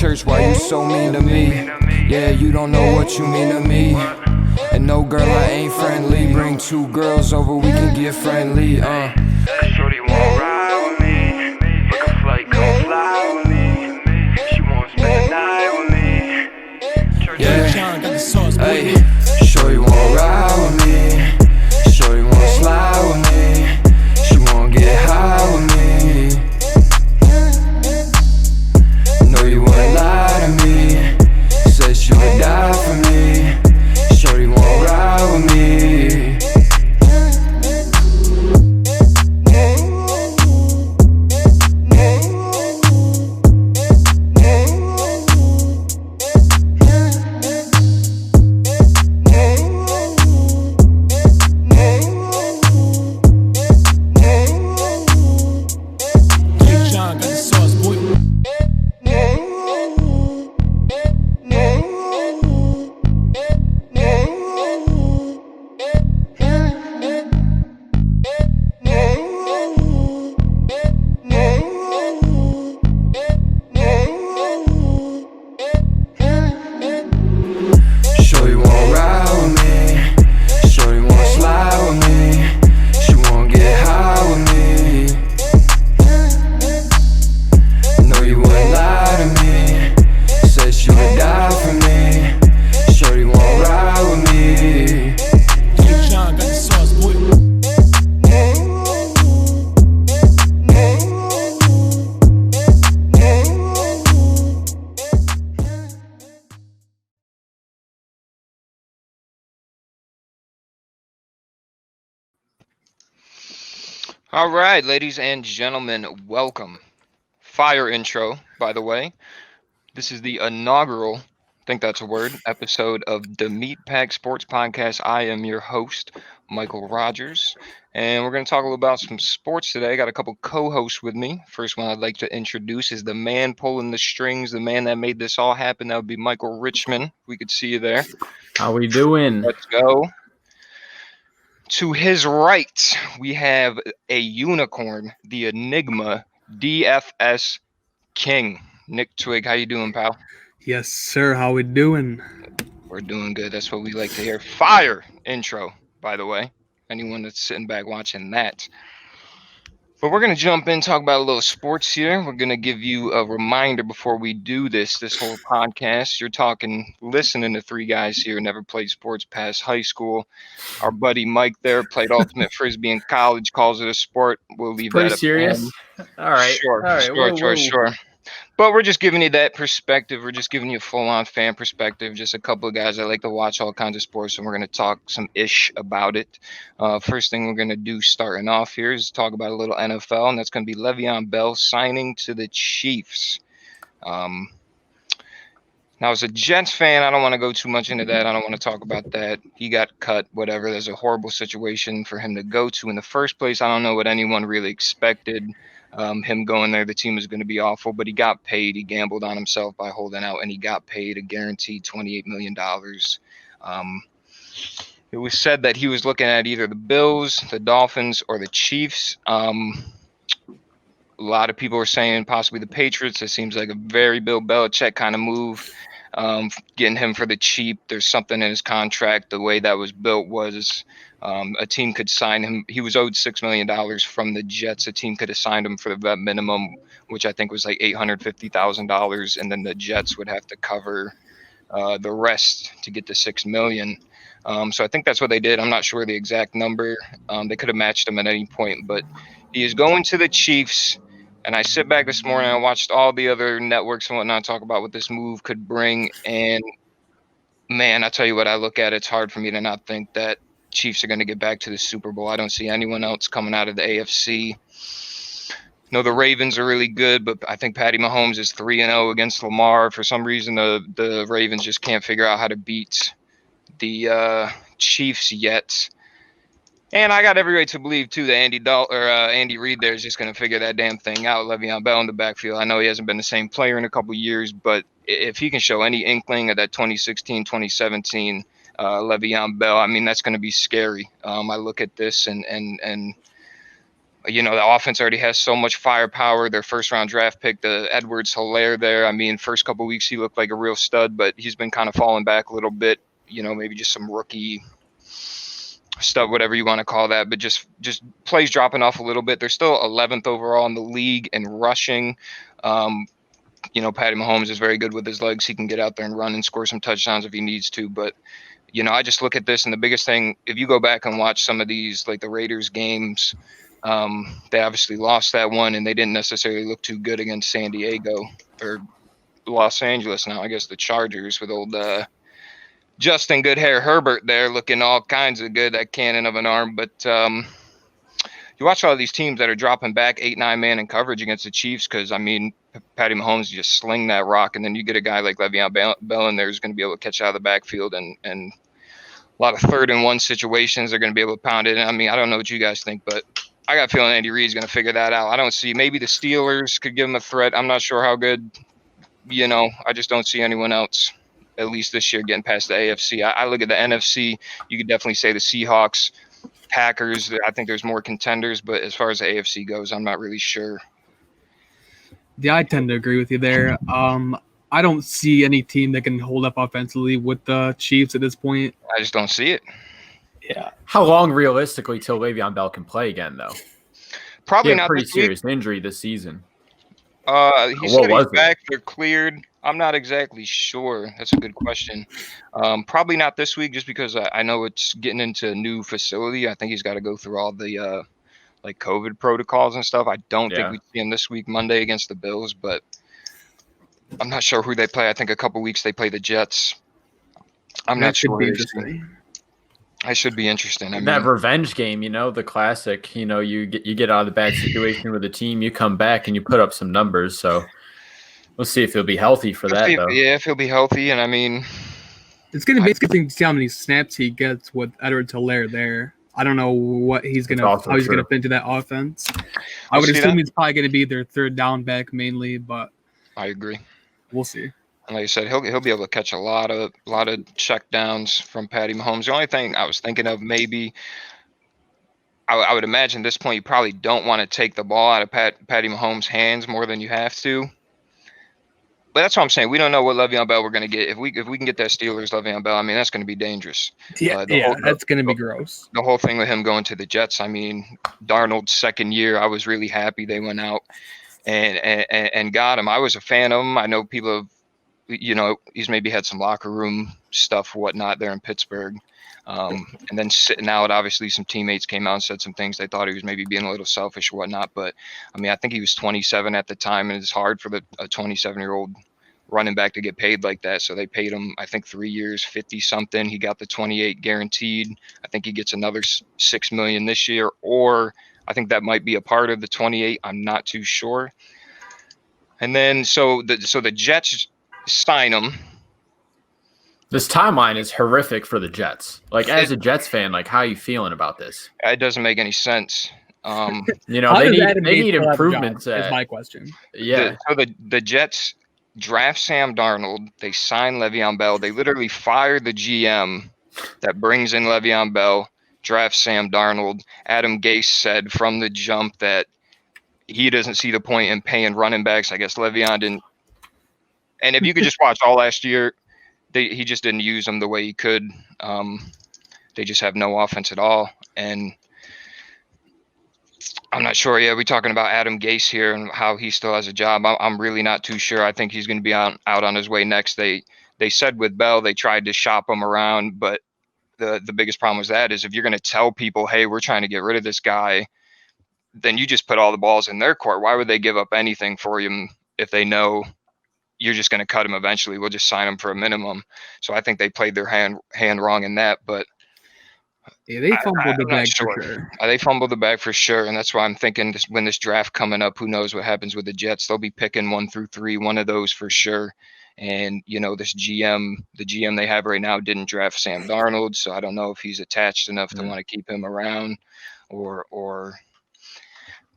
church, why you so mean to me? Yeah, you don't know what you mean to me. And no girl, I ain't friendly. Bring 2 girls over, we can get friendly. Shorty won't ride with me. Book a flight, come fly with me. She won't spend the night with me. Yeah, hey, shorty won't ride with me. Shorty won't slide with me. She won't get high with me. No, you wouldn't lie to me. Said she would die for me. Shorty won't ride with me. Shorty won't ride with me. Shorty won't slide with me. She won't get high with me. No, you wouldn't lie to me. Said she would die for me. Shorty won't ride with me. John got the sauce, boy. All right, ladies and gentlemen, welcome. Fire intro, by the way. This is the inaugural, I think that's a word, episode of the Meat Pack Sports Podcast. I am your host, Michael Rogers, and we're going to talk a little about some sports today. I got a couple co-hosts with me. First one I'd like to introduce is the man pulling the strings, the man that made this all happen. That would be Michael Richmond. We could see you there. How we doing? Let's go. To his right, we have a unicorn, the Enigma DFS King. Nick Twig, how you doing, pal? Yes, sir. How we doing? We're doing good. That's what we like to hear. Fire intro, by the way. Anyone that's sitting back watching that. But we're going to jump in, talk about a little sports here. We're going to give you a reminder before we do this whole podcast. You're listening to 3 guys here, never played sports past high school. Our buddy Mike there played ultimate frisbee in college, calls it a sport. We'll leave Pretty that up serious. to him. All right. Sure, All right. sure. But we're just giving you that perspective. We're just giving you a full-on fan perspective. Just a couple of guys that like to watch all kinds of sports, and we're going to talk some ish about it. First thing we're going to do starting off here is talk about a little NFL, and that's going to be Le'Veon Bell signing to the Chiefs. Now, as a Jets fan, I don't want to go too much into that. I don't want to talk about that. He got cut, whatever. There's a horrible situation for him to go to in the first place. I don't know what anyone really expected. Him going there, the team was going to be awful, but he got paid. He gambled on himself by holding out, and he got paid a guaranteed $28 million. It was said that he was looking at either the Bills, the Dolphins, or the Chiefs. A lot of people are saying possibly the Patriots. It seems like a very Bill Belichick kind of move. Getting him for the cheap. There's something in his contract. The way that was built was a team could sign him. He was owed $6 million from the Jets. A team could have signed him for the vet minimum, which I think was like $850,000, and then the Jets would have to cover the rest to get the $6 million. So I think that's what they did. I'm not sure the exact number. They could have matched him at any point, but he is going to the Chiefs. And I sit back this morning, I watched all the other networks and whatnot talk about what this move could bring. And, man, I tell you what, I look at it, it's hard for me to not think that Chiefs are going to get back to the Super Bowl. I don't see anyone else coming out of the AFC. No, the Ravens are really good, but I think Patty Mahomes is 3-0 against Lamar. For some reason, the Ravens just can't figure out how to beat the Chiefs yet. And I got every right to believe, too, that Andy Reid there is just going to figure that damn thing out. Le'Veon Bell in the backfield. I know he hasn't been the same player in a couple years, but if he can show any inkling of that 2016, 2017 Le'Veon Bell, I mean, that's going to be scary. I look at this and You know, the offense already has so much firepower. Their first-round draft pick, the Edwards-Helaire there. I mean, first couple weeks he looked like a real stud, but he's been kind of falling back a little bit. You know, maybe just some rookie stuff, whatever you want to call that, but just plays dropping off a little bit. They're still 11th overall in the league in rushing. You know, Patty Mahomes is very good with his legs. He can get out there and run and score some touchdowns if he needs to. But, you know, I just look at this, and the biggest thing, if you go back and watch some of these, like the Raiders games, they obviously lost that one, and they didn't necessarily look too good against San Diego or Los Angeles now. I guess the Chargers with old Justin Good Hair Herbert there looking all kinds of good, that cannon of an arm. But you watch all these teams that are dropping back 8-9 man in coverage against the Chiefs because, I mean, Patty Mahomes just sling that rock, and then you get a guy like Le'Veon Bell in there who's going to be able to catch out of the backfield, and a lot of 3rd-and-1 situations they're going to be able to pound it. I mean, I don't know what you guys think, but I got a feeling Andy Reid's going to figure that out. I don't see, maybe the Steelers could give him a threat. I'm not sure how good, you know, I just don't see anyone else, at least this year, getting past the AFC. I look at the NFC, you could definitely say the Seahawks, Packers. I think there's more contenders, but as far as the AFC goes, I'm not really sure. Yeah, I tend to agree with you there. I don't see any team that can hold up offensively with the Chiefs at this point. I just don't see it. Yeah. How long realistically till Le'Veon Bell can play again, though? Probably He had not a pretty this week. serious injury this season. He What said was he's it? back. They're cleared. I'm not exactly sure. That's a good question. Probably not this week, just because I know it's getting into a new facility. I think he's got to go through all the like COVID protocols and stuff. I don't think we see him this week, Monday against the Bills, but I'm not sure who they play. I think a couple weeks they play the Jets. I'm not sure. Be interesting. That should be interesting. I mean, That revenge game, you know, the classic. You know, you get out of the bad situation with the team, you come back and you put up some numbers. So we'll see if he'll be healthy for that, though. Yeah, if he'll be healthy, and I mean, it's going to be interesting to see how many snaps he gets with Edwards-Helaire there. I don't know what how he's going to fit into that offense. I would assume he's probably going to be their 3rd down back mainly, but I agree. We'll see. And like I said, he'll be able to catch a lot of check downs from Patty Mahomes. The only thing I was thinking of, maybe I would imagine at this point you probably don't want to take the ball out of Patty Mahomes' hands more than you have to. But that's what I'm saying. We don't know what Le'Veon Bell we're going to get. If we can get that Steelers Le'Veon Bell, I mean, that's going to be dangerous. Yeah, that's going to be gross. The whole thing with him going to the Jets, I mean, Darnold's 2nd year, I was really happy they went out and got him. I was a fan of him. I know people have, you know, he's maybe had some locker room stuff, whatnot there in Pittsburgh. And then sitting out, obviously some teammates came out and said some things. They thought he was maybe being a little selfish or whatnot. But I mean, I think he was 27 at the time, and it's hard for a 27-year-old running back to get paid like that. So they paid him, I think, 3 years, 50 something. He got the 28 guaranteed. I think he gets another $6 million this year, or I think that might be a part of the 28. I'm not too sure. And then so the Jets sign him. This timeline is horrific for the Jets. Like, as a Jets fan, like, how are you feeling about this? It doesn't make any sense. You know, they need improvements. Is my question. Yeah. So the Jets draft Sam Darnold. They sign Le'Veon Bell. They literally fire the GM that brings in Le'Veon Bell, draft Sam Darnold. Adam Gase said from the jump that he doesn't see the point in paying running backs. I guess Le'Veon didn't. And if you could just watch all last year, he just didn't use them the way he could. They just have no offense at all. And I'm not sure. Yeah, we're talking about Adam Gase here and how he still has a job. I'm really not too sure. I think he's going to be out on his way next. They said with Bell, they tried to shop him around, but the biggest problem with that is if you're going to tell people, hey, we're trying to get rid of this guy, then you just put all the balls in their court. Why would they give up anything for him if they know you're just going to cut him eventually? We'll just sign him for a minimum. So I think they played their hand wrong in that. But yeah, they fumbled the bag for sure. They fumbled the bag for sure, and that's why I'm thinking when this draft coming up, who knows what happens with the Jets? They'll be picking 1 through 3, one of those for sure. And you know, the GM they have right now didn't draft Sam Darnold, so I don't know if he's attached enough to want to keep him around, or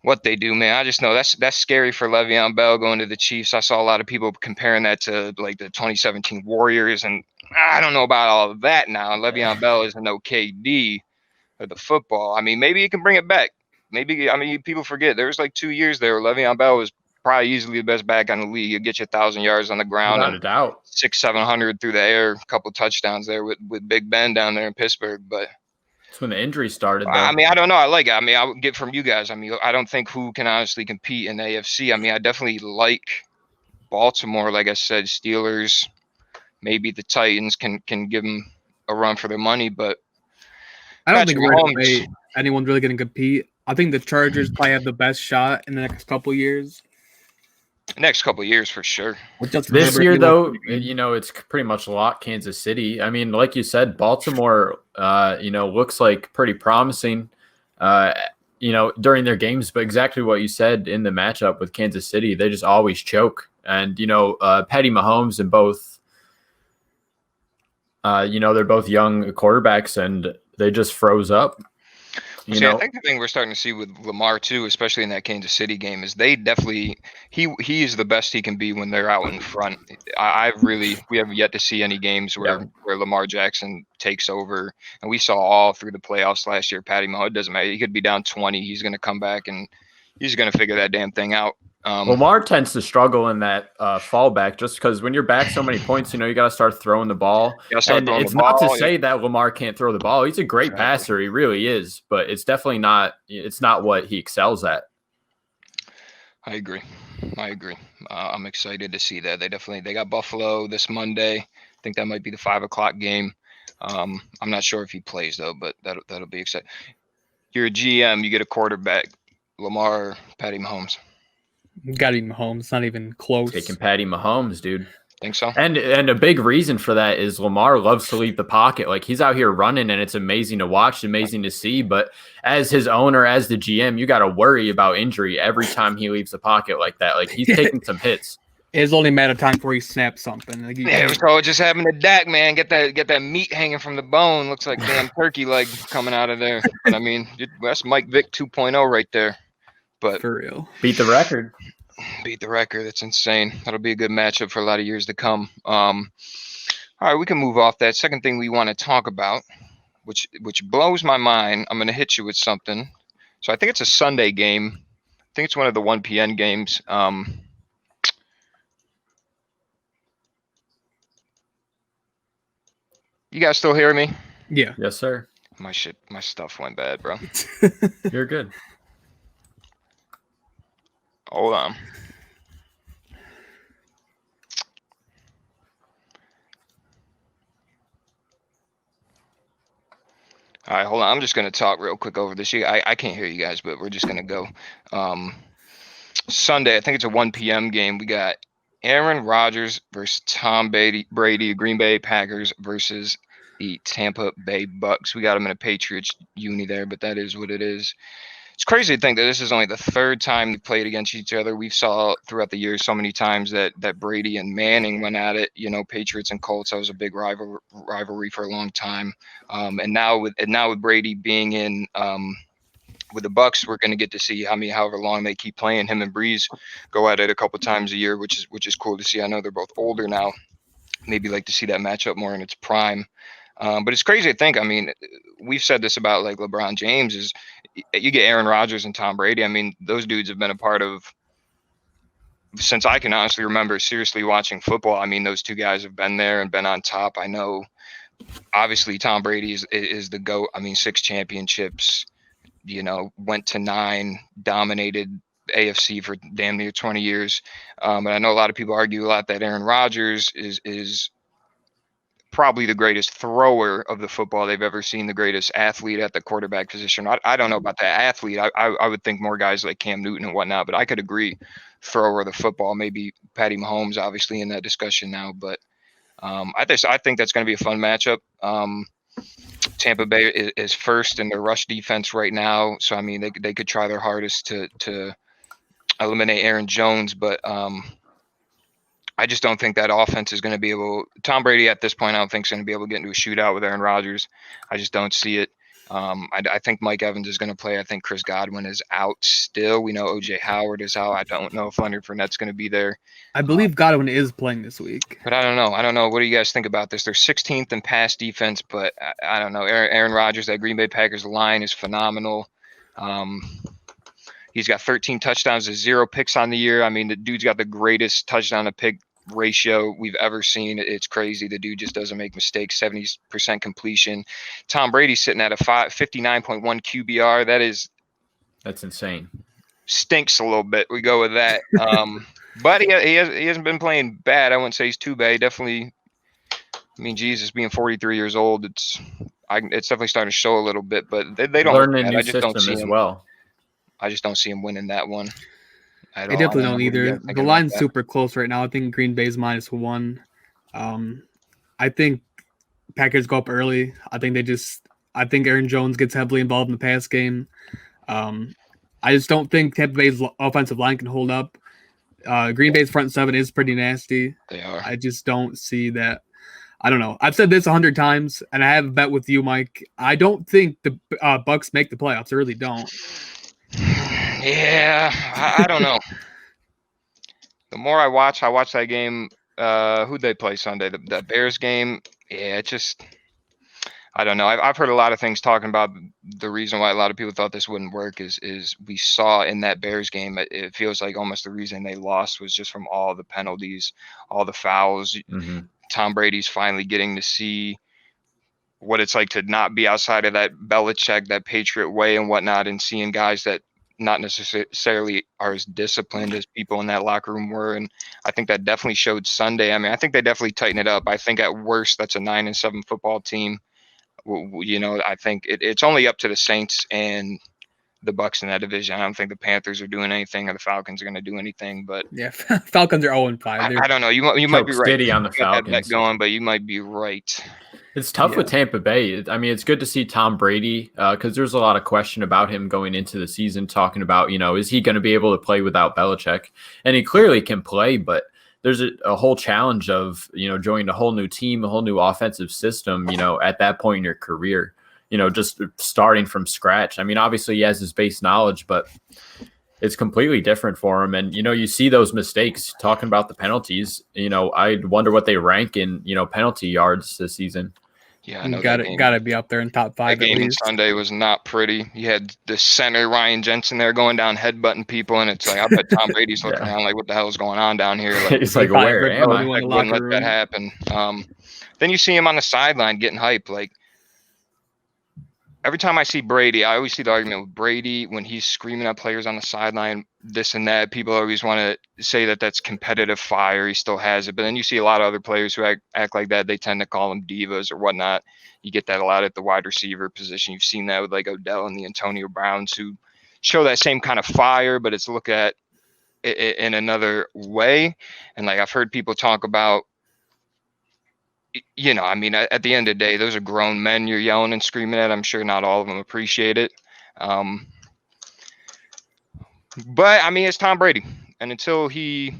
what they do, man. I just know that's scary for Le'Veon Bell going to the Chiefs. I saw a lot of people comparing that to like the 2017 Warriors, and I don't know about all of that now. Le'Veon Bell isn't no KD of the football. I mean, maybe he can bring it back. maybe, I mean, people forget there was like 2 years there. Le'Veon Bell was probably easily the best back on the league. He'd get you 1,000 yards on the ground, Without a doubt. 600-700 through the air, a couple touchdowns there with Big Ben down there in Pittsburgh. But That's when the injury started, though. I mean, I don't know. I like it. I mean, I would get from you guys. I mean, I don't think who can honestly compete in the AFC. I mean, I definitely like Baltimore. Like I said, Steelers, maybe the Titans can give them a run for their money, but I don't think Mahomes, anyone's really going to compete. I think the Chargers probably have the best shot in the next couple years. next couple of years for sure. This year, though, it's pretty much locked Kansas City. I mean, like you said, Baltimore, looks like pretty promising, during their games. But exactly what you said in the matchup with Kansas City, they just always choke. And, Patty Mahomes and both, they're both young quarterbacks and they just froze up. I think the thing we're starting to see with Lamar too, especially in that Kansas City game, is they definitely he is the best he can be when they're out in front. We have yet to see any games where Lamar Jackson takes over, and we saw all through the playoffs last year. Patty Mahomes, it doesn't matter. He could be down 20. He's going to come back and he's going to figure that damn thing out. Lamar tends to struggle in that fallback just because when you're back so many points, you got to start throwing the ball. And it's not to say that Lamar can't throw the ball. He's a great passer. He really is. But it's definitely not – it's not what he excels at. I agree. I'm excited to see that. They got Buffalo this Monday. I think that might be the 5 o'clock game. I'm not sure if he plays, though, but that'll be exciting. You're a GM. You get a quarterback, Lamar, Patty Mahomes. Got to be Mahomes. Not even close. Taking Patty Mahomes, dude. Think so? And a big reason for that is Lamar loves to leave the pocket. Like, he's out here running, and it's amazing to watch, amazing to see. But as his owner, as the GM, you got to worry about injury every time he leaves the pocket like that. Like, he's taking some hits. It's only a matter of time before he snaps something. So it just happened to Dak, man. Get that meat hanging from the bone. Looks like damn turkey leg coming out of there. And I mean, that's Mike Vick 2.0 right there. But for real, beat the record. That's insane. That'll be a good matchup for a lot of years to come. All right, we can move off that. Second thing we want to talk about, which blows my mind. I'm going to hit you with something. So I think it's a Sunday game. I think it's one of the 1 p.m. games. You guys still hear me? Yeah. Yes, sir. My stuff went bad, bro. You're good. Hold on. All right, hold on. I'm just going to talk real quick over this. I can't hear you guys, but we're just going to go. Sunday, I think it's a 1 p.m. game. We got Aaron Rodgers versus Tom Brady, Green Bay Packers versus the Tampa Bay Bucks. We got them in a Patriots uni there, but that is what it is. It's crazy to think that this is only the third time they played against each other. We saw throughout the years so many times that Brady and Manning went at it. Patriots and Colts, that was a big rivalry for a long time. And now with Brady being in with the Bucks, we're going to get to see however long they keep playing. Him and Breeze go at it a couple times a year, which is cool to see. I know they're both older now. Maybe like to see that matchup more in its prime. But it's crazy to think. I mean, we've said this about like LeBron James is you get Aaron Rodgers and Tom Brady. I mean, those dudes have been a part of since I can honestly remember seriously watching football. I mean, those two guys have been there and been on top. I know, obviously, Tom Brady is the GOAT. I mean, 6 championships, went to 9, dominated AFC for damn near 20 years. And I know a lot of people argue a lot that Aaron Rodgers is probably the greatest thrower of the football they've ever seen, the greatest athlete at the quarterback position. I don't know about that athlete. I would think more guys like Cam Newton and whatnot, but I could agree thrower of the football, maybe Patty Mahomes, obviously in that discussion now, but I think that's going to be a fun matchup. Tampa Bay is first in their rush defense right now. So, I mean, they could try their hardest to eliminate Aaron Jones, but I just don't think that offense is going to be able – Tom Brady at this point I don't think is going to be able to get into a shootout with Aaron Rodgers. I just don't see it. I think Mike Evans is going to play. I think Chris Godwin is out still. We know O.J. Howard is out. I don't know if Leonard Fournette's going to be there. I believe Godwin is playing this week. But I don't know. What do you guys think about this? They're 16th in pass defense, but I don't know. Aaron Rodgers, that Green Bay Packers line is phenomenal. He's got 13 touchdowns to 0 picks on the year. I mean, the dude's got the greatest touchdown to pick ratio we've ever seen. It's crazy. The dude just doesn't make mistakes. 70% completion. Tom Brady's sitting at a 59.1 QBR. That's insane. Stinks a little bit. We go with that. But he hasn't been playing bad. I wouldn't say he's too bad. He definitely, I mean, Jesus, being 43 years old, it's definitely starting to show a little bit. But they don't learn a new system as well. I just don't see him winning that one. I definitely don't either. The line's super close right now. I think Green Bay's -1. I think Packers go up early. I think Aaron Jones gets heavily involved in the pass game. I just don't think Tampa Bay's offensive line can hold up. Green Bay's front seven is pretty nasty. They are. I just don't see that. I don't know. I've said this 100 times, and I have a bet with you, Mike. I don't think the Bucs make the playoffs. I really don't. Yeah, I don't know. The more I watch that game. Who'd they play Sunday? The Bears game. Yeah, it just, I don't know. I've heard a lot of things talking about the reason why a lot of people thought this wouldn't work is we saw in that Bears game. It feels like almost the reason they lost was just from all the penalties, all the fouls. Mm-hmm. Tom Brady's finally getting to see what it's like to not be outside of that Belichick, that Patriot way and whatnot, and seeing guys that not necessarily are as disciplined as people in that locker room were. And I think that definitely showed Sunday. I mean, I think they definitely tightened it up. I think at worst, that's a 9-7 football team. You know, I think it's only up to the Saints and the Bucs in that division. I don't think the Panthers are doing anything or the Falcons are going to do anything. But yeah, Falcons are 0-5. I don't know. You might be right. Steady on the Falcons going, but you might be right. It's tough with Tampa Bay. I mean, it's good to see Tom Brady because there's a lot of question about him going into the season, talking about, you know, is he going to be able to play without Belichick? And he clearly can play, but there's a whole challenge of, you know, joining a whole new team, a whole new offensive system, you know, at that point in your career, you know, just starting from scratch. I mean, obviously he has his base knowledge, but it's completely different for him. And, you know, you see those mistakes talking about the penalties. You know, I wonder what they rank in, you know, penalty yards this season. Yeah, I know gotta be up there in top 5. That game on Sunday was not pretty. You had the center Ryan Jensen there going down headbutting people, and it's like I bet Tom Brady's looking around like, what the hell is going on down here? Like, he's like, where am I? Like, wouldn't let that happen. Then you see him on the sideline getting hype. Like every time I see Brady, I always see the argument with Brady when he's screaming at players on the sideline, this and that. People always want to say that that's competitive fire. He still has it. But then you see a lot of other players who act like that. They tend to call them divas or whatnot. You get that a lot at the wide receiver position. You've seen that with like Odell and the Antonio Browns who show that same kind of fire, but it's looked at in another way. And like I've heard people talk about, you know, I mean, at the end of the day, those are grown men you're yelling and screaming at. I'm sure not all of them appreciate it. But I mean, it's Tom Brady, and until he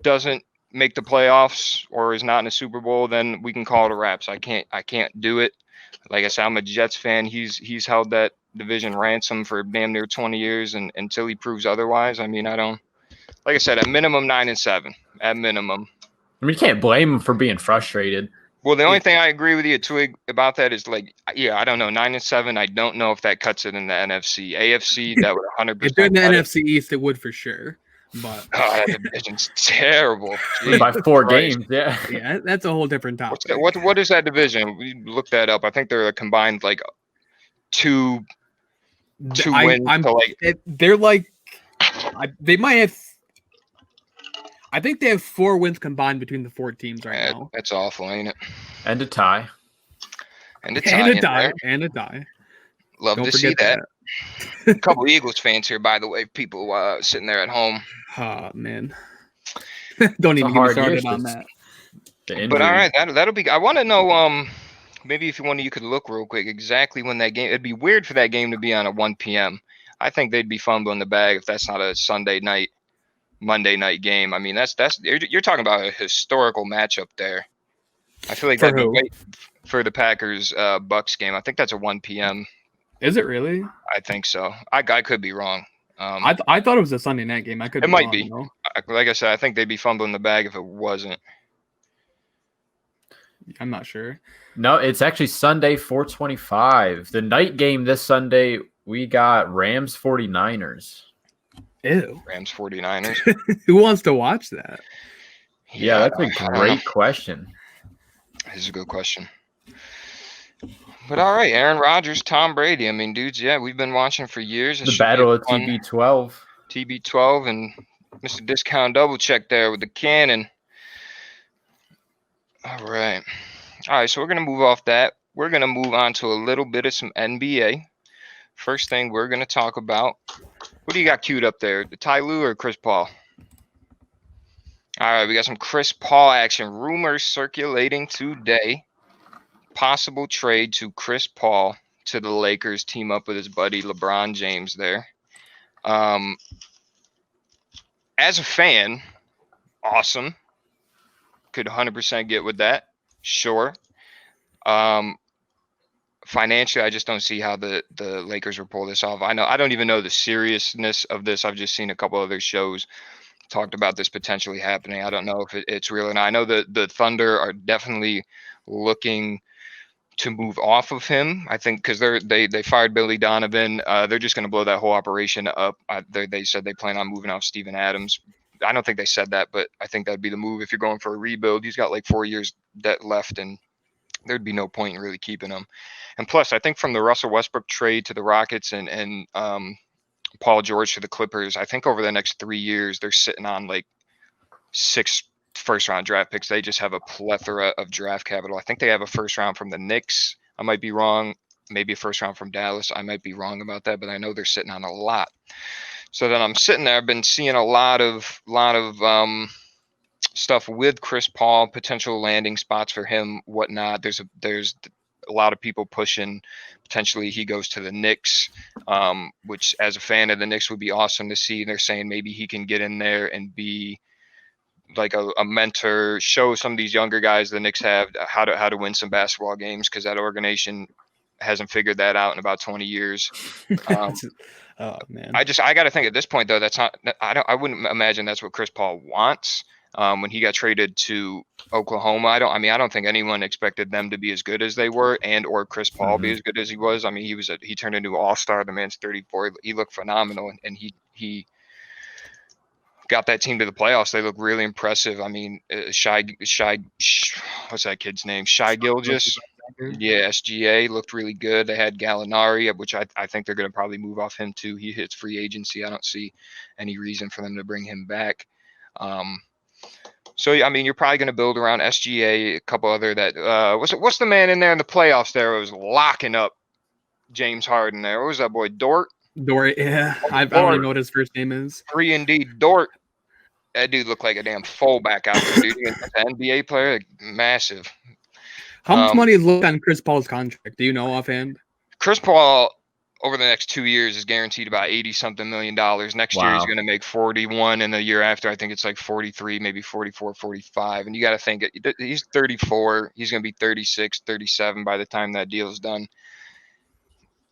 doesn't make the playoffs or is not in a Super Bowl, then we can call it a wrap. So I can't do it. Like I said, I'm a Jets fan. He's held that division ransom for damn near 20 years, and until he proves otherwise, I mean, I don't. Like I said, at minimum 9-7, at minimum. I mean, you can't blame him for being frustrated. Well, the only thing I agree with you, Twig, about that is like, yeah, I don't know, 9-7. I don't know if that cuts it in the NFC, AFC. That would 100%. If they're in the NFC East, it would for sure. But that division's terrible. By 4 games, yeah. Yeah, that's a whole different topic. What is that division? We looked that up. I think they're a combined like two wins. They're like, they might have. I think they have 4 wins combined between the 4 teams right now. That's awful, ain't it? And a tie. And a tie. Love to see that. A couple of Eagles fans here, by the way. People sitting there at home. Oh, man. Don't even get me started on that. But all right, that'll be. I want to know. Maybe if you could look real quick exactly when that game. It'd be weird for that game to be on a 1 p.m. I think they'd be fumbling the bag if that's not a Sunday night. Monday night game. I mean, that's you're talking about a historical matchup there. I feel like that'd be great for the Packers Bucks game. I think that's a 1 p.m. Is it really? I think so. I could be wrong. I thought it was a Sunday night game. I could. It might be. Like I said, I think they'd be fumbling the bag if it wasn't. I'm not sure. No, it's actually Sunday, 4:25. The night game this Sunday, we got Rams 49ers. Ew. Rams 49ers. Who wants to watch that? Yeah, that's a I don't know. great question. This is a good question. But all right, Aaron Rodgers, Tom Brady. I mean, dudes, yeah, we've been watching for years. It The should be battle a of fun TB12. TB12 and Mr. Discount Double Check there with the cannon. All right. All right, so we're going to move off that. We're going to move on to a little bit of some NBA. First thing we're going to talk about. What do you got queued up there? The Ty Lue or Chris Paul? All right, we got some Chris Paul action. Rumors circulating today. Possible trade to Chris Paul to the Lakers. Team up with his buddy LeBron James there. As a fan, awesome. Could 100% get with that. Sure. Financially, I just don't see how the Lakers will pull this off. I don't even know the seriousness of this. I've just seen a couple other shows talked about this potentially happening. I don't know if it's real or not. I know that the Thunder are definitely looking to move off of him. I think because they fired Billy Donovan. They're just going to blow that whole operation up. They said they plan on moving off Steven Adams. I don't think they said that, but I think that'd be the move if you're going for a rebuild. He's got like 4 years debt left, and there'd be no point in really keeping him. And plus, I think from the Russell Westbrook trade to the Rockets and Paul George to the Clippers, I think over the next 3 years, they're sitting on like 6 first-round draft picks. They just have a plethora of draft capital. I think they have a first round from the Knicks. I might be wrong. Maybe a first round from Dallas. I might be wrong about that, but I know they're sitting on a lot. So then I'm sitting there. I've been seeing a lot of stuff with Chris Paul, potential landing spots for him, whatnot. There's a lot of people pushing potentially he goes to the Knicks, which as a fan of the Knicks would be awesome to see. They're saying maybe he can get in there and be like a mentor, show some of these younger guys the Knicks have how to win some basketball games, because that organization hasn't figured that out in about 20 years. Oh man, I got to think at this point though, that's not. I wouldn't imagine that's what Chris Paul wants. When he got traded to Oklahoma, I don't think anyone expected them to be as good as they were, and or Chris Paul be as good as he was. I mean, he turned into an all-star. The man's 34. He looked phenomenal, and he got that team to the playoffs. They look really impressive. I mean, what's that kid's name? Shai Gilgeous. Yeah, SGA looked really good. They had Gallinari, which I think they're going to probably move off him too. He hits free agency. I don't see any reason for them to bring him back. So I mean, you're probably going to build around SGA, a couple other that. What's the man in there in the playoffs? There was locking up James Harden. There, what was that boy Dort? Dort, yeah. I don't even know what his first name is. 3-and-D Dort. That dude looked like a damn fullback out there, dude. An NBA player, like, massive. How much money is left on Chris Paul's contract? Do you know offhand? Chris Paul, over the next 2 years, is guaranteed about $80-something million. Next year, he's going to make 41, and the year after, I think it's like 43, maybe 44, 45. And you got to think, he's 34. He's going to be 36, 37 by the time that deal is done.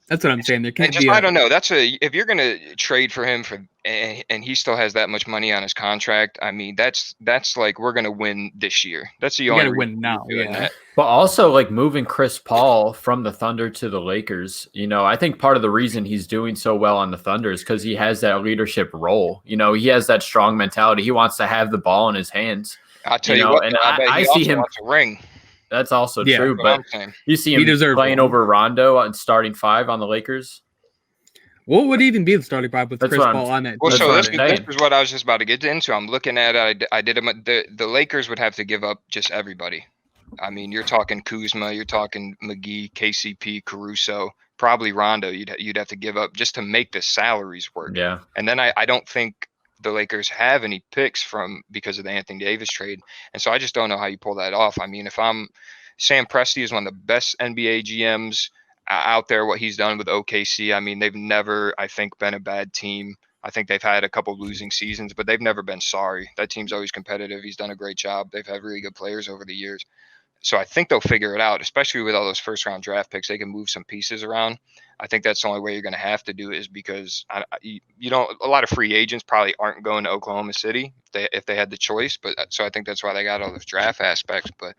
That's what I'm saying. There can't be. I don't know. If you're going to trade for him and he still has that much money on his contract. I mean, that's like we're going to win this year. That's the only. You got to win now. Yeah. But also, like, moving Chris Paul from the Thunder to the Lakers, I think part of the reason he's doing so well on the Thunder is because he has that leadership role. He has that strong mentality. He wants to have the ball in his hands. I'll tell you what, and I see him wants a ring. That's also true, but you see him playing one. over Rondo and starting 5 on the Lakers. What would even be the starting 5 with Chris Paul on it? Well, so this is what I was just about to get into. I'm looking at it. I did the Lakers would have to give up just everybody. I mean, you're talking Kuzma, you're talking McGee, KCP, Caruso, probably Rondo. You'd have to give up just to make the salaries work. Yeah, and then I don't think the Lakers have any picks because of the Anthony Davis trade. And so I just don't know how you pull that off. I mean, Sam Presti is one of the best NBA GMs out there, what he's done with OKC. I mean, they've never, I think, been a bad team. I think they've had a couple losing seasons, but they've never been sorry. That team's always competitive. He's done a great job. They've had really good players over the years. So I think they'll figure it out, especially with all those first round draft picks. They can move some pieces around. I think that's the only way you're going to have to do it, is because you don't. A lot of free agents probably aren't going to Oklahoma City if they had the choice. But so I think that's why they got all those draft aspects. But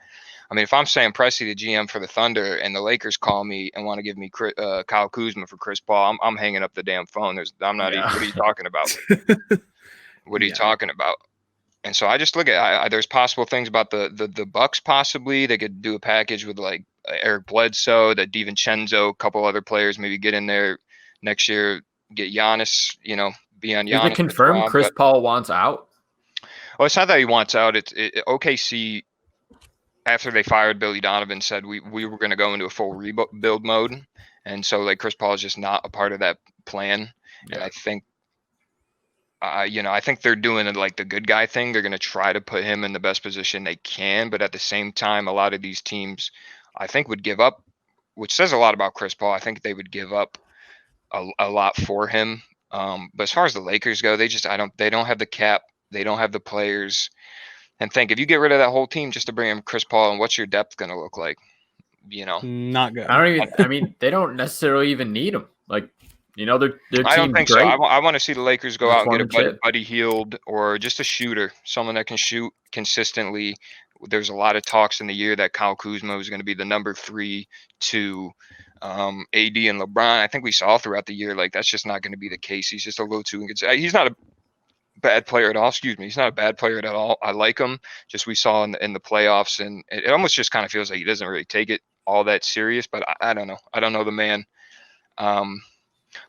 I mean, if I'm Sam Presti, the GM for the Thunder, and the Lakers call me and want to give me Kyle Kuzma for Chris Paul, I'm hanging up the damn phone. I'm not even. What are you talking about? What are you talking about? And so I just look at there's possible things about the Bucks. Possibly they could do a package with like Eric Bledsoe, that DiVincenzo, a couple other players, maybe get in there next year, get Giannis, be on Giannis. Is it confirmed Chris Paul wants out? Well, it's not that he wants out. It's OKC, after they fired Billy Donovan, said we were going to go into a full rebuild mode. And so like Chris Paul is just not a part of that plan. Yeah. And I think, I think they're doing it like the good guy thing. They're going to try to put him in the best position they can. But at the same time, a lot of these teams, I think, would give up, which says a lot about Chris Paul. I think they would give up a lot for him. But as far as the Lakers go, they don't have the cap. They don't have the players. And if you get rid of that whole team just to bring in Chris Paul, and what's your depth going to look like? Not good. I mean, they don't necessarily even need him. Like, their team. I don't think great. so. I want to see the Lakers go out and get a Buddy Hield or just a shooter, someone that can shoot consistently. There's a lot of talks in the year that Kyle Kuzma was going to be the number 3 to AD and LeBron. I think we saw throughout the year, like, that's just not going to be the case. He's just a little too inconsistent. He's not a bad player at all. Excuse me. He's not a bad player at all. I like him. Just we saw in the playoffs, and it almost just kind of feels like he doesn't really take it all that serious. But I don't know. I don't know the man.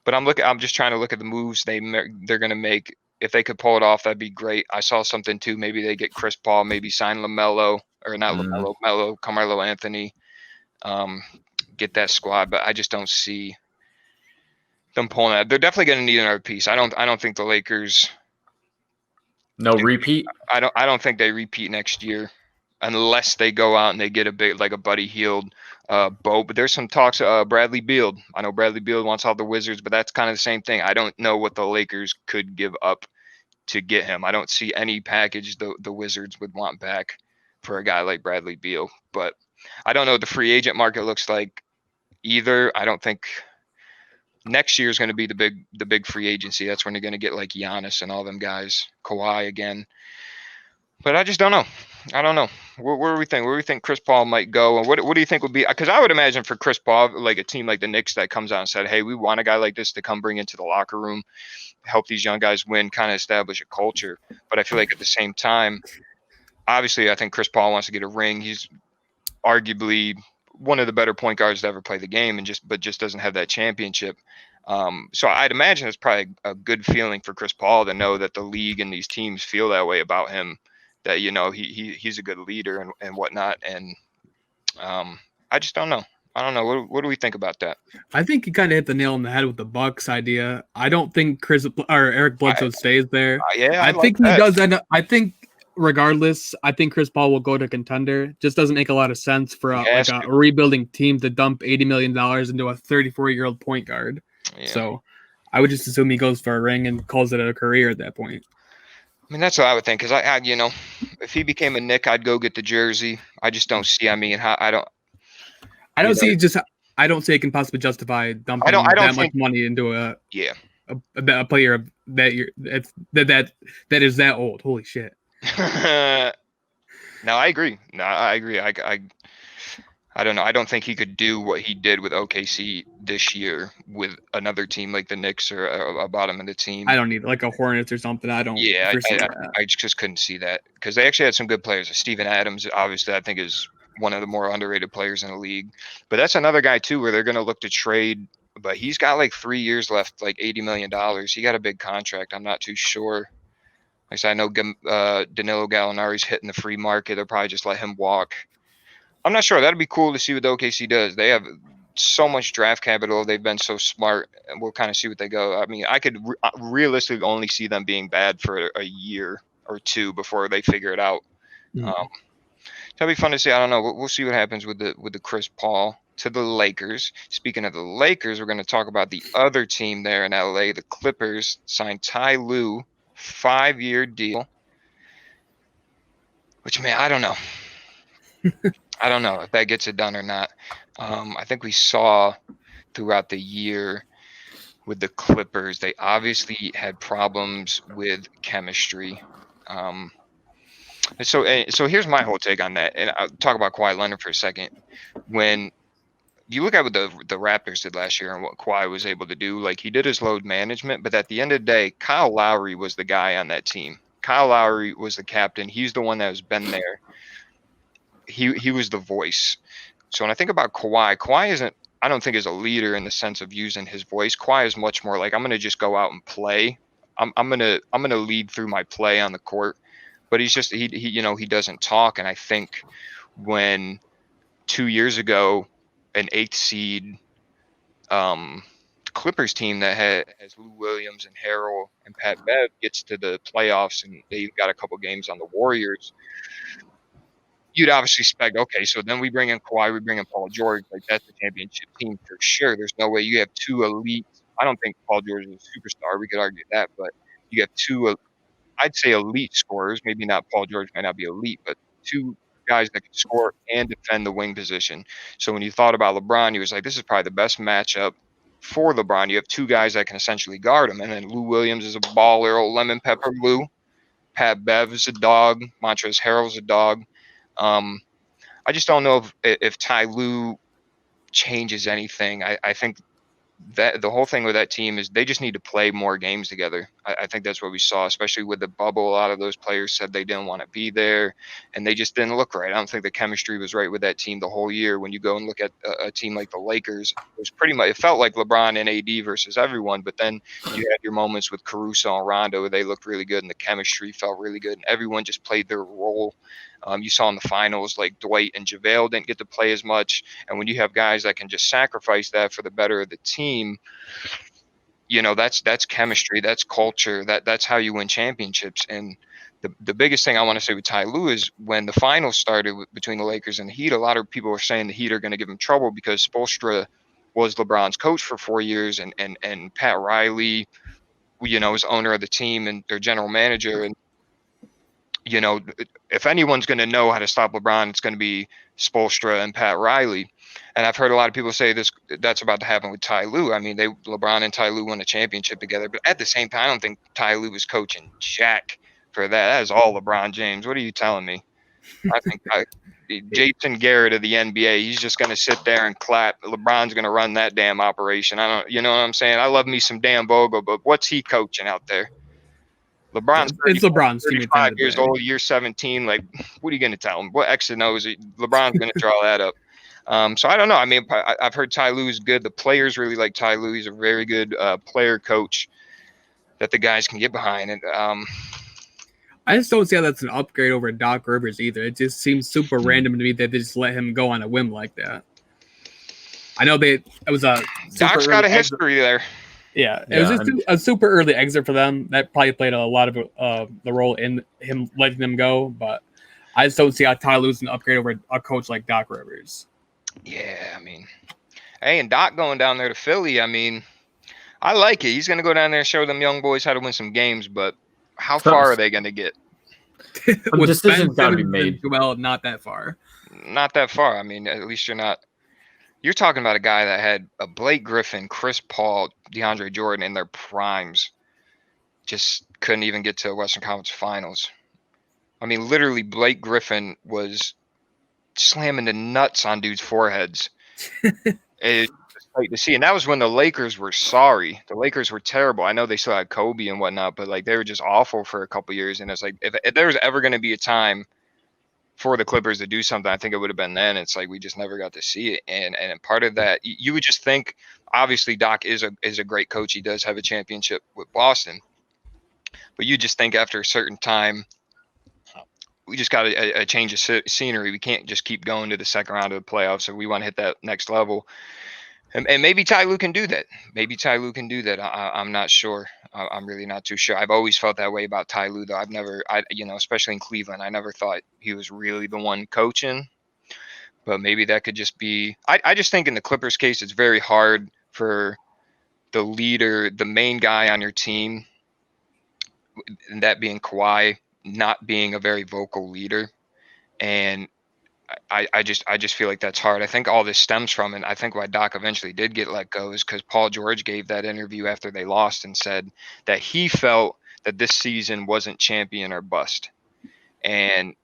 But I'm just trying to look at the moves they're going to make. If they could pull it off, that'd be great. I saw something too. Maybe they get Chris Paul, maybe sign LaMelo, or not LaMelo, Melo, Carmelo Anthony, get that squad. But I just don't see them pulling that. They're definitely going to need another piece. I don't think the Lakers. No repeat. I don't think they repeat next year, unless they go out and they get a big, like a Buddy Hield, But there's some talks. Bradley Beal. I know Bradley Beal wants all the Wizards, but that's kind of the same thing. I don't know what the Lakers could give up to get him. I don't see any package the Wizards would want back for a guy like Bradley Beal. But I don't know what the free agent market looks like either. I don't think next year is going to be the big free agency. That's when you're going to get like Giannis and all them guys, Kawhi again. But I just don't know. I don't know. Where do we think? Where do we think Chris Paul might go? And what do you think would be? Because I would imagine for Chris Paul, like a team like the Knicks that comes out and said, hey, we want a guy like this to come bring into the locker room, help these young guys win, kind of establish a culture. But I feel like at the same time, obviously, I think Chris Paul wants to get a ring. He's arguably one of the better point guards to ever play the game, but just doesn't have that championship. So I'd imagine it's probably a good feeling for Chris Paul to know that the league and these teams feel that way about him, that, you know, he's a good leader and whatnot. And I just don't know. I don't know. What do we think about that? I think you kind of hit the nail on the head with the Bucks idea. I don't think Eric Bledsoe stays there. I think he does end up. I think regardless, I think Chris Paul will go to contender. Just doesn't make a lot of sense for a rebuilding team to dump $80 million into a 34-year-old point guard. Yeah. So I would just assume he goes for a ring and calls it a career at that point. I mean, that's what I would think. Because I you know, if he became a Knick, I'd go get the jersey. I just don't see. I mean, I don't see it can possibly justify dumping that much money into a player that is that old. Holy shit. No, I agree. I don't know. I don't think he could do what he did with OKC this year with another team like the Knicks or a bottom of the team. I don't need like a Hornets or something. I don't. Yeah, I just couldn't see that because they actually had some good players. Steven Adams, obviously, I think is one of the more underrated players in the league. But that's another guy too where they're going to look to trade. But he's got like 3 years left, like $80 million. He got a big contract. I'm not too sure. Like I said, I know Danilo Gallinari's hitting the free market. They'll probably just let him walk. I'm not sure. That'd be cool to see what the OKC does. They have so much draft capital. They've been so smart, and we'll kind of see what they go. I mean, I could realistically only see them being bad for a year or two before they figure it out. That'd be fun to see. I don't know. We'll see what happens with the Chris Paul to the Lakers. Speaking of the Lakers, we're going to talk about the other team there in LA. The Clippers signed Ty Lue, 5-year deal. Which, man, I don't know. I don't know if that gets it done or not. I think we saw throughout the year with the Clippers, they obviously had problems with chemistry. So here's my whole take on that, and I'll talk about Kawhi Leonard for a second. When you look at what the Raptors did last year and what Kawhi was able to do, like he did his load management, but at the end of the day, Kyle Lowry was the guy on that team. Kyle Lowry was the captain. He's the one that has been there. He was the voice. So when I think about Kawhi isn't, I don't think is a leader in the sense of using his voice. Kawhi is much more like, I'm going to just go out and play. I'm going to lead through my play on the court. But he's just he doesn't talk. And I think when 2 years ago, an 8th seed Clippers team that has Lou Williams and Harrell and Pat Bev gets to the playoffs and they've got a couple games on the Warriors, you'd obviously expect, okay, so then we bring in Kawhi, we bring in Paul George, like that's the championship team for sure. There's no way you have two elite. I don't think Paul George is a superstar. We could argue that, but you have two, I'd say elite scorers. Maybe not Paul George might not be elite, but two guys that can score and defend the wing position. So when you thought about LeBron, he was like, this is probably the best matchup for LeBron. You have two guys that can essentially guard him. And then Lou Williams is a baller, old lemon pepper Lou. Pat Bev is a dog. Montrezl Harrell's a dog. I just don't know if Ty Lue changes anything. I think that the whole thing with that team is they just need to play more games together. I think that's what we saw, especially with the bubble. A lot of those players said they didn't want to be there, and they just didn't look right. I don't think the chemistry was right with that team the whole year. When you go and look at a team like the Lakers, it was pretty much, it felt like LeBron and AD versus everyone, but then you had your moments with Caruso and Rondo where they looked really good and the chemistry felt really good, and everyone just played their role. You saw in the finals, like Dwight and JaVale didn't get to play as much. And when you have guys that can just sacrifice that for the better of the team, that's chemistry, that's culture, that's how you win championships. And the biggest thing I want to say with Ty Lue is when the finals started between the Lakers and the Heat, a lot of people were saying the Heat are going to give him trouble because Spoelstra was LeBron's coach for 4 years, and Pat Riley, was owner of the team and their general manager. And if anyone's going to know how to stop LeBron, it's going to be Spoelstra and Pat Riley. And I've heard a lot of people say that's about to happen with Ty Lue. I mean, LeBron and Ty Lue won a championship together, but at the same time, I don't think Ty Lue was coaching Jack for that. That is all LeBron James. What are you telling me? I think Jason Garrett of the NBA, he's just going to sit there and clap. LeBron's going to run that damn operation. You know what I'm saying? I love me some Dan Vogel, but what's he coaching out there? It's LeBron's 35 years old, year 17. Like, what are you going to tell him? What X and O's? LeBron's going to draw that up. So I don't know. I mean, I've heard Ty Lue is good. The players really like Ty Lue. He's a very good player coach that the guys can get behind. And I just don't see how that's an upgrade over Doc Rivers either. It just seems super random to me that they just let him go on a whim like that. I know it was a Doc's got a history there. Yeah, it was just a super early exit for them. That probably played a lot of the role in him letting them go. But I just don't see how Ty Lue's an upgrade over a coach like Doc Rivers. Yeah, I mean, hey, and Doc going down there to Philly, I mean, I like it. He's going to go down there and show them young boys how to win some games, but how far are they going to get? A decision's got to be made. Well, not that far. Not that far. I mean, at least you're not. You're talking about a guy that had a Blake Griffin, Chris Paul, DeAndre Jordan in their primes. Just couldn't even get to Western Conference Finals. I mean, literally, Blake Griffin was slamming the nuts on dudes' foreheads. It's great to see. And that was when the Lakers were sorry. The Lakers were terrible. I know they still had Kobe and whatnot, but like they were just awful for a couple years. And it's like if there was ever going to be a time for the Clippers to do something, I think it would have been then. It's like we just never got to see it. And part of that, you would just think, obviously Doc is a great coach. He does have a championship with Boston. But you just think after a certain time, we just got a change of scenery. We can't just keep going to the second round of the playoffs. So we want to hit that next level. And maybe Ty Lue can do that. I'm not sure. I'm really not too sure. I've always felt that way about Ty Lue, though. Especially in Cleveland, I never thought he was really the one coaching. But maybe that could just be. I just think in the Clippers case, it's very hard for the leader, the main guy on your team, and that being Kawhi, not being a very vocal leader. And I just feel like that's hard. I think all this stems from, and I think why Doc eventually did get let go is because Paul George gave that interview after they lost and said that he felt that this season wasn't champion or bust. And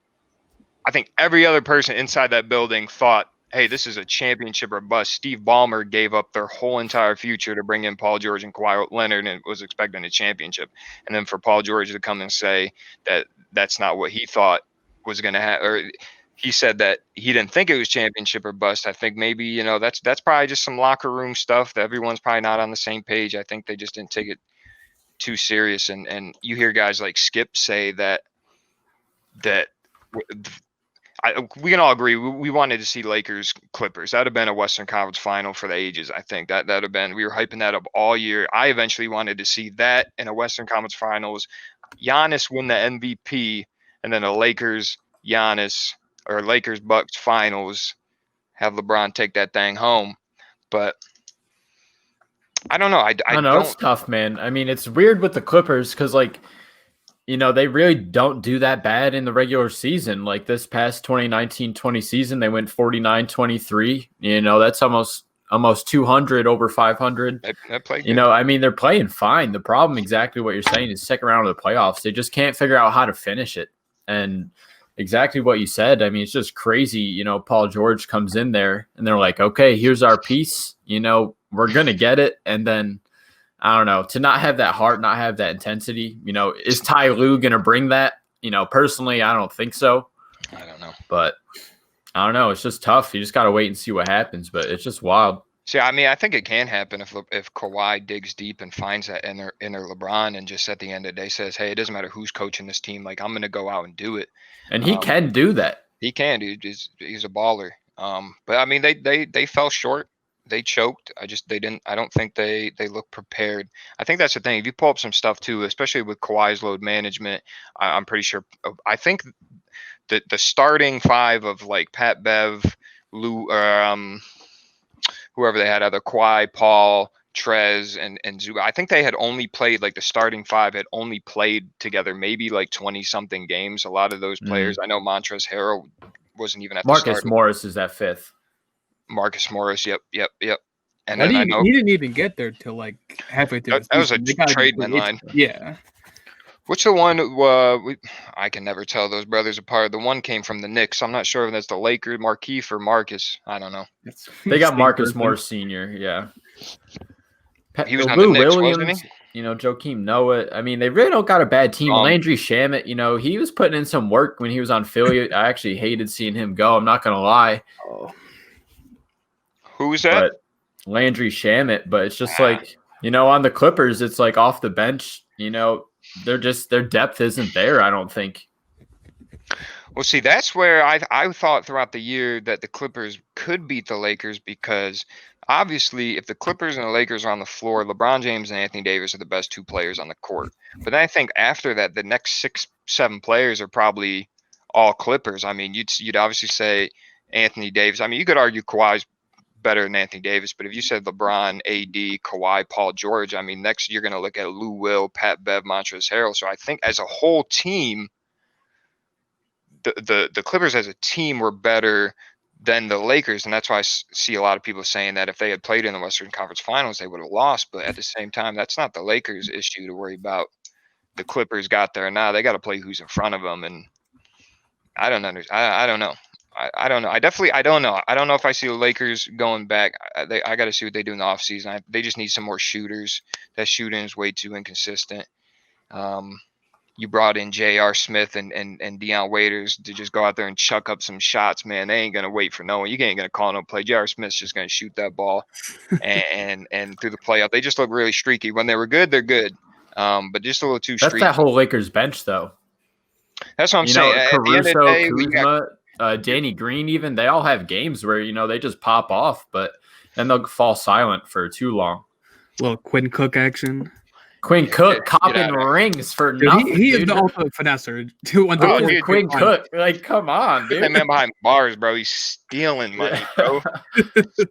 I think every other person inside that building thought, hey, this is a championship or bust. Steve Ballmer gave up their whole entire future to bring in Paul George and Kawhi Leonard and was expecting a championship. And then for Paul George to come and say that that's not what he thought was going to happen, or he said that he didn't think it was championship or bust. I think maybe, you know, that's probably just some locker room stuff that everyone's probably not on the same page. I think they just didn't take it too serious. And you hear guys like Skip say that we can all agree we wanted to see Lakers Clippers. That would have been a Western Conference final for the ages. I think that would have been, we were hyping that up all year. I eventually wanted to see that in a Western Conference finals, Giannis win the MVP, and then a Lakers Giannis or Lakers Bucks finals, have LeBron take that thing home. But I don't know. I know it's tough, man. I mean, it's weird with the Clippers because, like, you know, they really don't do that bad in the regular season. Like this past 2019-20 season, they went 49-23. You know, that's almost 200 over 500. They played you know, I mean, they're playing fine. The problem, exactly what you're saying, is second round of the playoffs. They just can't figure out how to finish it. And exactly what you said. I mean, it's just crazy. You know, Paul George comes in there and they're like, okay, here's our piece. You know, we're going to get it. And then, I don't know, to not have that heart, not have that intensity, you know, is Ty Lue going to bring that? You know, personally, I don't think so. I don't know. But I don't know. It's just tough. You just got to wait and see what happens. But it's just wild. See, I mean, I think it can happen if Kawhi digs deep and finds that inner LeBron and just at the end of the day says, hey, it doesn't matter who's coaching this team. Like, I'm going to go out and do it. And he can do that. He can, dude. He's a baller. But, I mean, they fell short. They choked. I don't think they look prepared. I think that's the thing. If you pull up some stuff too, especially with Kawhi's load management, I'm pretty sure. I think that the starting five of like Pat Bev, Lou, whoever they had, either Kawhi, Paul, Trez, and Zubac. I think they had only played, like the starting five had only played together maybe like 20 something games. A lot of those players, I know Montrezl Harrell wasn't even at the start. Marcus Morris is at fifth. Marcus Morris, yep. And then I know he didn't even get there till like halfway through. That was a trade deadline. Yeah. Which the one? I can never tell those brothers apart. The one came from the Knicks. I'm not sure if that's the Lakers, Markieff or Marcus. I don't know. They got Marcus Morris Sr. Yeah. He was on the Knicks, wasn't he? You know, Joakim Noah. I mean, they really don't got a bad team. Landry Shamet, you know, he was putting in some work when he was on Philly. I actually hated seeing him go. I'm not gonna lie. Who was that? But Landry Shamet. But it's just like, you know, on the Clippers, it's like off the bench. You know, their depth isn't there, I don't think. Well, see, that's where I thought throughout the year that the Clippers could beat the Lakers because obviously if the Clippers and the Lakers are on the floor, LeBron James and Anthony Davis are the best two players on the court. But then I think after that, the next 6-7 players are probably all Clippers. I mean, you'd obviously say Anthony Davis. I mean, you could argue Kawhi's better than Anthony Davis, but if you said LeBron, AD, Kawhi, Paul George, I mean, next you're going to look at Lou Will, Pat Bev, Montrezl Harrell. So I think as a whole team, the Clippers as a team were better than the Lakers, and that's why I see a lot of people saying that if they had played in the Western Conference Finals, they would have lost. But at the same time, that's not the Lakers' issue to worry about. The Clippers got there now; they got to play who's in front of them, and I don't understand. I don't know. I don't know. I don't know. I don't know if I see the Lakers going back. I got to see what they do in the offseason. They just need some more shooters. That shooting is way too inconsistent. You brought in J.R. Smith and Deion Waiters to just go out there and chuck up some shots, man. They ain't going to wait for no one. You ain't going to call no play. J.R. Smith's just going to shoot that ball and through the playoff. They just look really streaky. When they were good, they're good. But just a little too streaky. That's that whole Lakers bench, though. That's what I'm saying. Know, Caruso, Kuzma, Danny Green, even, they all have games where, you know, they just pop off, but then they'll fall silent for too long. A little Quinn Cook action. Quinn Cook copping rings for nothing. He is the ultimate finesser. Quinn Cook, like, come on, dude. That man behind bars, bro. He's stealing money, bro.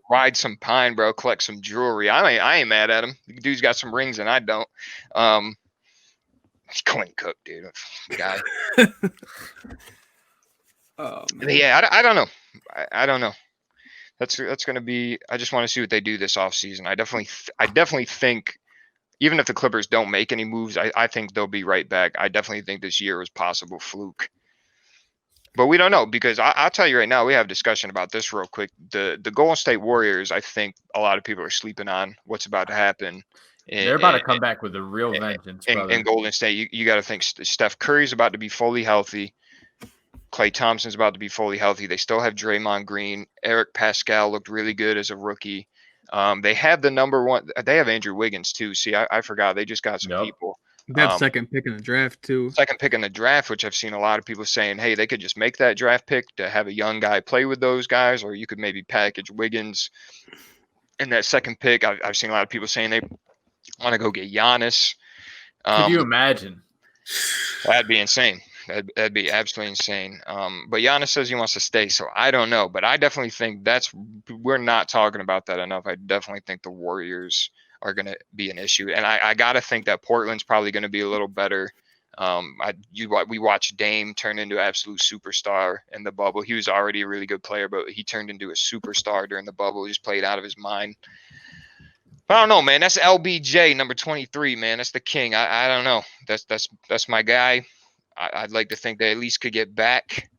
Ride some pine, bro. Collect some jewelry. I ain't mad at him. The dude's got some rings and I don't. Quinn Cook, dude, guy. Yeah, I don't know. I don't know. That's going to be. I just want to see what they do this offseason. I definitely think, even if the Clippers don't make any moves, I think they'll be right back. I definitely think this year was possible fluke. But we don't know, because I'll tell you right now, we have a discussion about this real quick. The Golden State Warriors, I think a lot of people are sleeping on what's about to happen. They're about to come back with a real vengeance, brother. In Golden State, you got to think Steph Curry's about to be fully healthy. Klay Thompson's about to be fully healthy. They still have Draymond Green. Eric Pascal looked really good as a rookie. They have the number one. They have Andrew Wiggins too. See, I forgot. They just got some people. They have second pick in the draft too. Second pick in the draft, which I've seen a lot of people saying, hey, they could just make that draft pick to have a young guy play with those guys, or you could maybe package Wiggins in that second pick. I've seen a lot of people saying they want to go get Giannis. Could you imagine? That'd be insane. That'd be absolutely insane. But Giannis says he wants to stay, so I don't know. But I definitely think we're not talking about that enough. I definitely think the Warriors are going to be an issue. And I got to think that Portland's probably going to be a little better. We watched Dame turn into an absolute superstar in the bubble. He was already a really good player, but he turned into a superstar during the bubble. He just played out of his mind. But I don't know, man. That's LBJ, number 23, man. That's the king. I don't know. That's my guy. I'd like to think they at least could get back.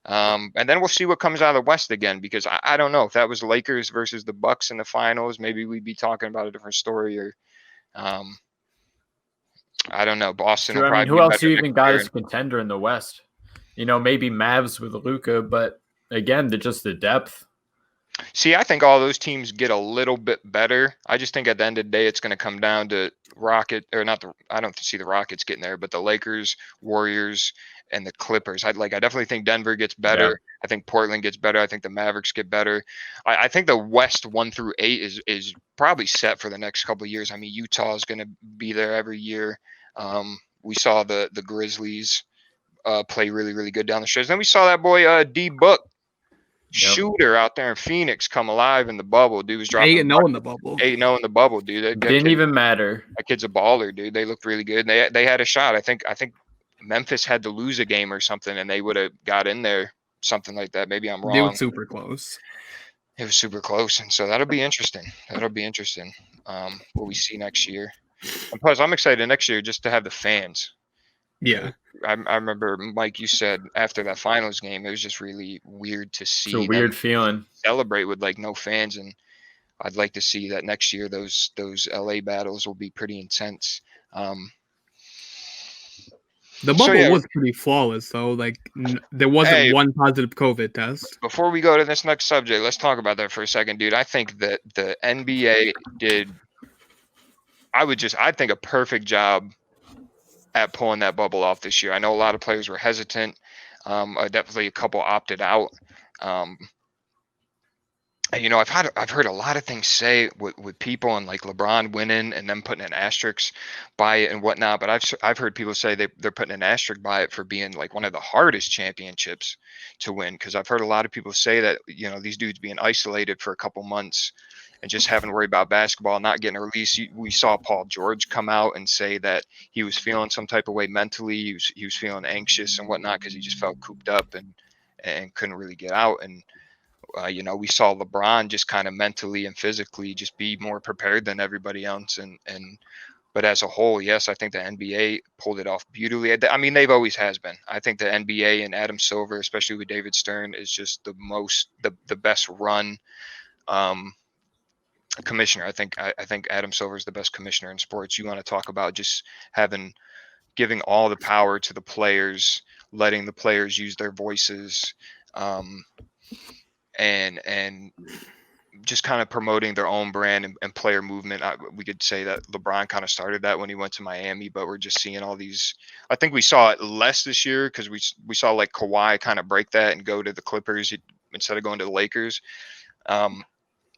And then we'll see what comes out of the West again, because I don't know if that was Lakers versus the Bucks in the finals. Maybe we'd be talking about a different story, or I don't know. Boston. True, I mean, who else you even got as a contender in the West? Maybe Mavs with Luka, but again, just the depth. See, I think all those teams get a little bit better. I just think at the end of the day, it's going to come down to I don't see the Rockets getting there, but the Lakers, Warriors, and the Clippers. I definitely think Denver gets better. Yeah. I think Portland gets better. I think the Mavericks get better. I think the West 1 through 8 is probably set for the next couple of years. I mean, Utah is going to be there every year. We saw the Grizzlies play really, really good down the stretch. Then we saw that boy D Book. Shooter out there in Phoenix come alive in the bubble. Dude was dropping 8-0 in the bubble. 8-0 in the bubble, dude. That didn't even matter. That kid's a baller, dude. They looked really good. They had a shot. I think Memphis had to lose a game or something, and they would have got in there, something like that. Maybe I'm wrong. It was super close. It was super close, and so that'll be interesting. What we see next year. And plus, I'm excited next year just to have the fans. Yeah. I remember, Mike, you said after that finals game, it was just really weird to see. It's a weird feeling. Celebrate with no fans, and I'd like to see that next year. Those LA battles will be pretty intense. The bubble was pretty flawless, though. There wasn't one positive COVID test. Before we go to this next subject, let's talk about that for a second, dude. I think that the NBA did. I think a perfect job at pulling that bubble off this year. I know a lot of players were hesitant. Definitely a couple opted out. And, I've heard a lot of things say with people and LeBron winning and them putting an asterisk by it and whatnot. But I've heard people say they're putting an asterisk by it for being one of the hardest championships to win. Because I've heard a lot of people say that, these dudes being isolated for a couple months and just having to worry about basketball, not getting a release. We saw Paul George come out and say that he was feeling some type of way mentally. He was feeling anxious and whatnot because he just felt cooped up and couldn't really get out. And, we saw LeBron just kind of mentally and physically just be more prepared than everybody else. But as a whole, yes, I think the NBA pulled it off beautifully. I mean, they've always has been. I think the NBA and Adam Silver, especially with David Stern, is just the best run commissioner. I think Adam Silver is the best commissioner in sports. You want to talk about just giving all the power to the players, letting the players use their voices, and just kind of promoting their own brand and player movement. We could say that LeBron kind of started that when he went to Miami, but we're just seeing all these. I think we saw it less this year because we saw Kawhi kind of break that and go to the Clippers instead of going to the Lakers. But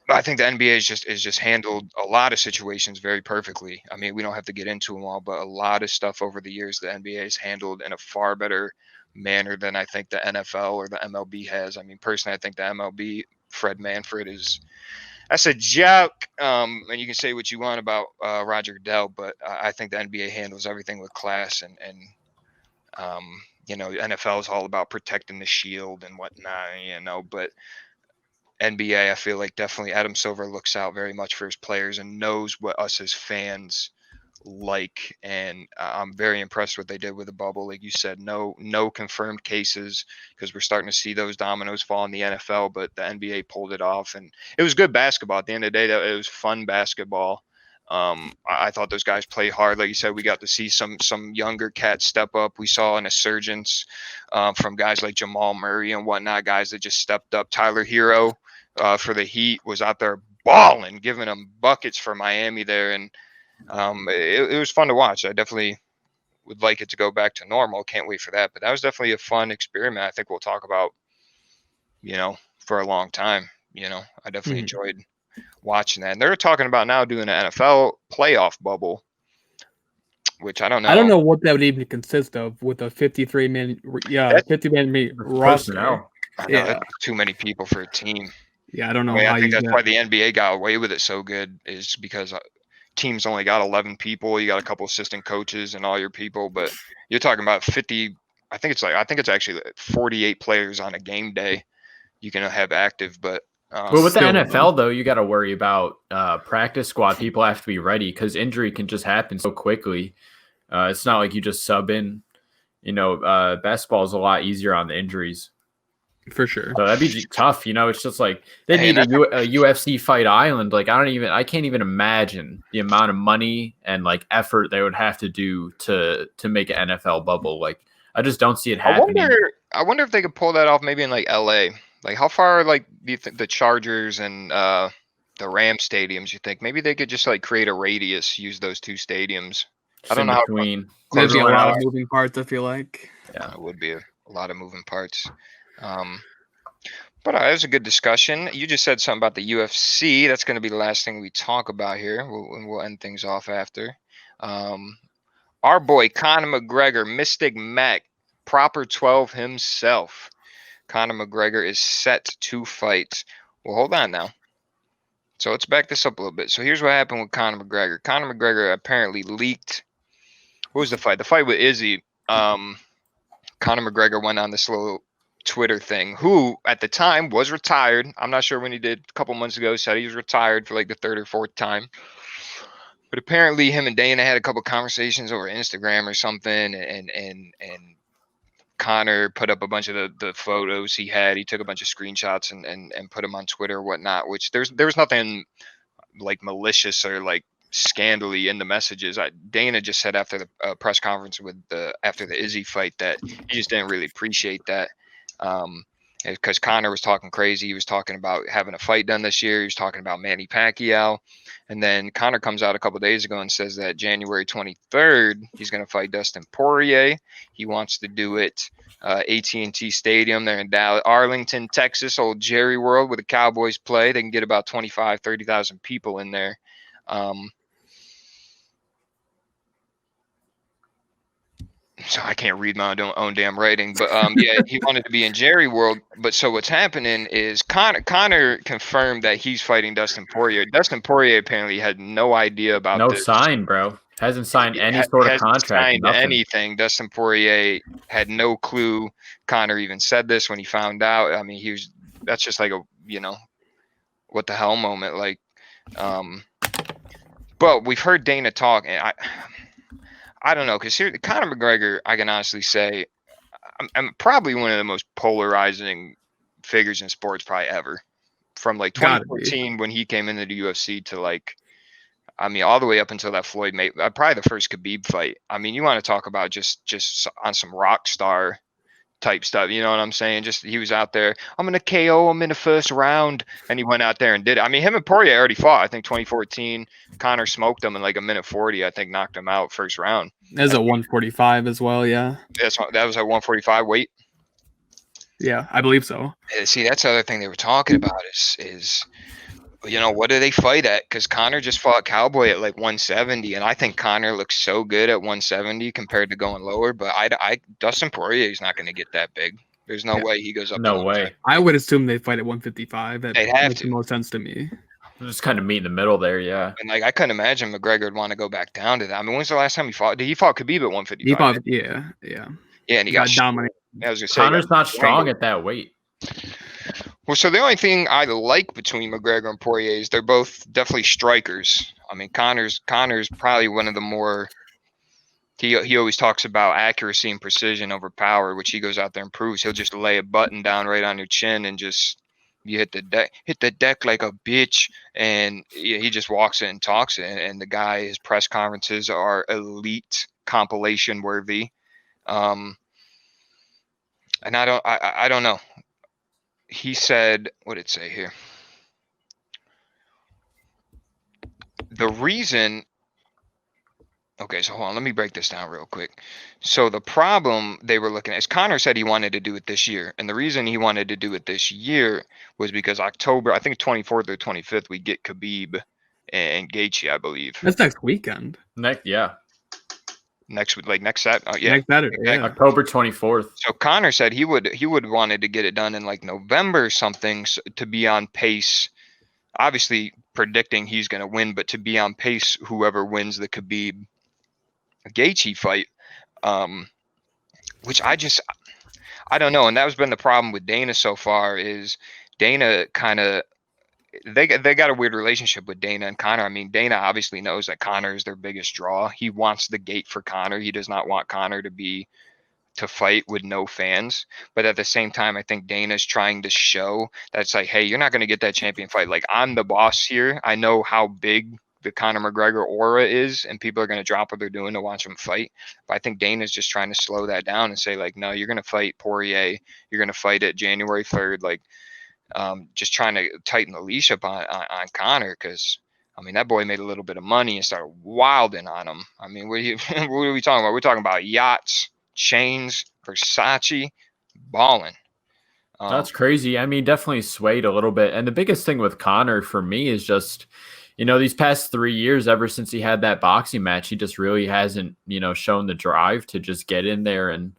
I think the NBA is just handled a lot of situations very perfectly. I mean, we don't have to get into them all, but a lot of stuff over the years, the NBA has handled in a far better manner than I think the NFL or the MLB has. I mean, personally, I think the MLB, Fred Manfred that's a joke. And you can say what you want about Roger Goodell, but I think the NBA handles everything with class and NFL is all about protecting the shield and whatnot, but NBA, I feel like definitely Adam Silver looks out very much for his players and knows what us as fans like. And I'm very impressed what they did with the bubble. Like you said, no confirmed cases, because we're starting to see those dominoes fall in the NFL, but the NBA pulled it off, and it was good basketball. At the end of the day, it was fun basketball. I thought those guys played hard. Like you said, we got to see some younger cats step up. We saw an esurgence from guys like Jamal Murray and whatnot, guys that just stepped up. Tyler Hero for the Heat was out there balling, giving them buckets for Miami there, and it was fun to watch. I definitely would like it to go back to normal. Can't wait for that. But that was definitely a fun experiment. I think we'll talk about, for a long time. I definitely enjoyed watching that. And they're talking about now doing an NFL playoff bubble, which I don't know. I don't know what that would even consist of with a 50-man roster. Yeah, that's too many people for a team. Yeah, I don't know. I think that's why the NBA got away with it so good, is because teams only got 11 people. You got a couple assistant coaches and all your people, but you're talking about 50. I think it's actually 48 players on a game day you can have active, but. But with the NFL, though, you got to worry about practice squad. People have to be ready because injury can just happen so quickly. It's not like you just sub in. Basketball is a lot easier on the injuries. For sure. So that'd be tough. It's just like they need a UFC Fight Island. Like I can't even imagine the amount of money and like effort they would have to do to make an NFL bubble. Like I just don't see it happening. I wonder if they could pull that off maybe in like LA. Like how far do you think the Chargers and the Ram stadiums, you think maybe they could just like create a radius, use those two stadiums? I don't know. There'd be a lot of moving parts, I feel like. Yeah, it would be a lot of moving parts. But it was a good discussion. You just said something about the UFC. That's going to be the last thing we talk about here. We'll end things off after. Our boy Conor McGregor, Mystic Mac, proper 12 himself. Conor McGregor is set to fight. Well, hold on now. So let's back this up a little bit. So here's what happened with Conor McGregor. Conor McGregor apparently leaked. What was the fight? The fight with Izzy. Conor McGregor went on this little Twitter thing, who at the time was retired. I'm not sure when he did, a couple months ago, said he was retired for like the third or fourth time. But apparently him and Dana had a couple conversations over Instagram or something, and Conor put up a bunch of the photos he had. He took a bunch of screenshots and put them on Twitter or whatnot, which there was nothing like malicious or like scandally in the messages. Dana just said after the press conference after the Izzy fight that he just didn't really appreciate that. Because Conor was talking crazy. He was talking about having a fight done this year. He was talking about Manny Pacquiao. And then Conor comes out a couple days ago and says that January 23rd, he's going to fight Dustin Poirier. He wants to do it AT&T Stadium there in Dallas, Arlington, Texas, old Jerry World, where the Cowboys play. They can get about 30,000 people in there. So I can't read my own damn writing, but yeah, he wanted to be in Jerry World. But so what's happening is Conor confirmed that he's fighting Dustin Poirier. Dustin Poirier apparently had no idea about this. Sign, bro. Hasn't signed any sort of contract. Signed anything. Dustin Poirier had no clue. Conor even said this when he found out. I mean, that's just like a what the hell moment. Like, but we've heard Dana talk, and I don't know, because here, Conor McGregor, I can honestly say, I'm probably one of the most polarizing figures in sports probably ever. From like 2014 when he came into the UFC to like, I mean, all the way up until that Floyd probably the first Khabib fight. I mean, you want to talk about just on some rock star type stuff, you know what I'm saying? Just he was out there, I'm gonna KO him in the first round, and he went out there and did it. I mean, him and Poirier already fought. I think 2014, Conor smoked him in like a minute 40. I think knocked him out first round. That's a 145 as well, yeah. That was a 145 weight. Yeah, I believe so. See, that's the other thing they were talking about is what do they fight at? Because Conor just fought Cowboy at like 170, and I think Conor looks so good at 170 compared to going lower. But Dustin Poirier is not going to get that big. There's no way he goes up. No way. I would assume they fight at 155. That makes the most sense to me. Just kind of meet in the middle there, yeah. And like I couldn't imagine McGregor would want to go back down to that. I mean, when's the last time he fought? He fought Khabib at 155. Yeah. Yeah, and he got got dominated. I was gonna say, he Conor's got not strong strangled. at that weight. Well, so the only thing I like between McGregor and Poirier is they're both definitely strikers. I mean, Conor's probably one of the more. He always talks about accuracy and precision over power, which he goes out there and proves. He'll just lay a button down right on your chin and just you hit the deck like a bitch, and he just walks it and talks it. And the guy, his press conferences are elite, compilation worthy. And I don't know. He said, what did it say here? The reason. Okay, so hold on. Let me break this down real quick. So the problem they were looking at is Conor said he wanted to do it this year. And the reason he wanted to do it this year was because October, I think 24th or 25th, we get Khabib and Gaethje, I believe. That's next weekend. Next Saturday. Yeah. Next Saturday, exactly. yeah. October 24th. So Conor said he would wanted to get it done in like November or something to be on pace. Obviously predicting he's going to win, but to be on pace, whoever wins the Khabib Gaethje fight, which I don't know, and that's been the problem with Dana so far. Is Dana kind of they got a weird relationship with Dana and Conor. I mean, Dana obviously knows that Conor is their biggest draw. He wants the gate for Conor. He does not want Conor to fight with no fans. But at the same time, I think Dana's trying to show that it's like, hey, you're not going to get that champion fight. Like, I'm the boss here. I know how big the Conor McGregor aura is, and people are going to drop what they're doing to watch him fight. But I think Dana's just trying to slow that down and say, like, no, you're going to fight Poirier. You're going to fight it January 3rd. Like, just trying to tighten the leash up on Conor, because, I mean, that boy made a little bit of money and started wilding on him. I mean, what are we talking about? We're talking about yachts, chains, Versace, balling. That's crazy. I mean, definitely swayed a little bit. And the biggest thing with Conor for me is just, these past 3 years, ever since he had that boxing match, he just really hasn't, shown the drive to just get in there. And,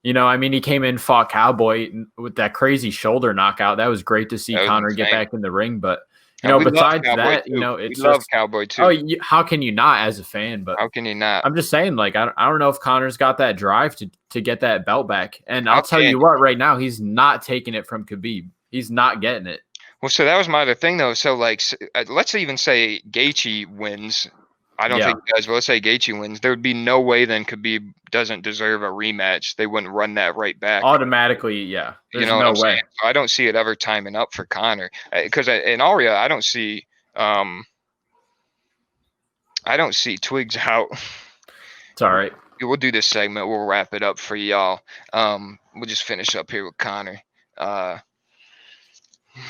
I mean, he came in, fought Cowboy with that crazy shoulder knockout. That was great to see Conor get back in the ring. But, besides that, it's we love Cowboy too. Oh, how can you not as a fan? But how can you not? I'm just saying, like, I don't know if Conor's got that drive to get that belt back. And I'll tell you what, right now, he's not taking it from Khabib. He's not getting it. Well, so that was my other thing, though. So, like, let's even say Gaethje wins. I don't think he does, but let's say Gaethje wins. There would be no way then Khabib doesn't deserve a rematch. They wouldn't run that right back. Automatically, yeah. There's no way. So I don't see it ever timing up for Conor. Because in Aria, I don't see Twigs out. It's all right. We'll do this segment. We'll wrap it up for y'all. We'll just finish up here with Conor.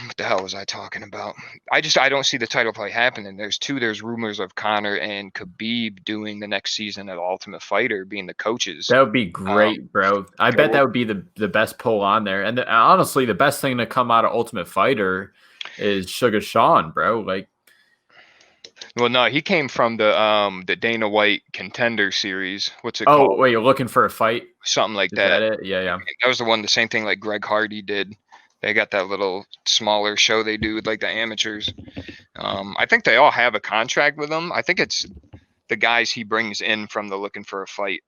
What the hell was I talking about? I don't see the title fight happening. There's rumors of Conor and Khabib doing the next season of Ultimate Fighter, being the coaches. That would be great, bro. I bet that would be the best pull on there. And honestly, the best thing to come out of Ultimate Fighter is Sugar Sean, bro. Like, well, no, he came from the Dana White Contender Series. What's it called? Oh, wait, you're looking for a fight? Something like is that. that it? Yeah. That was the one, the same thing like Greg Hardy did. They got that little smaller show they do with like the amateurs. I think they all have a contract with him. I think it's the guys he brings in from the Looking for a Fight.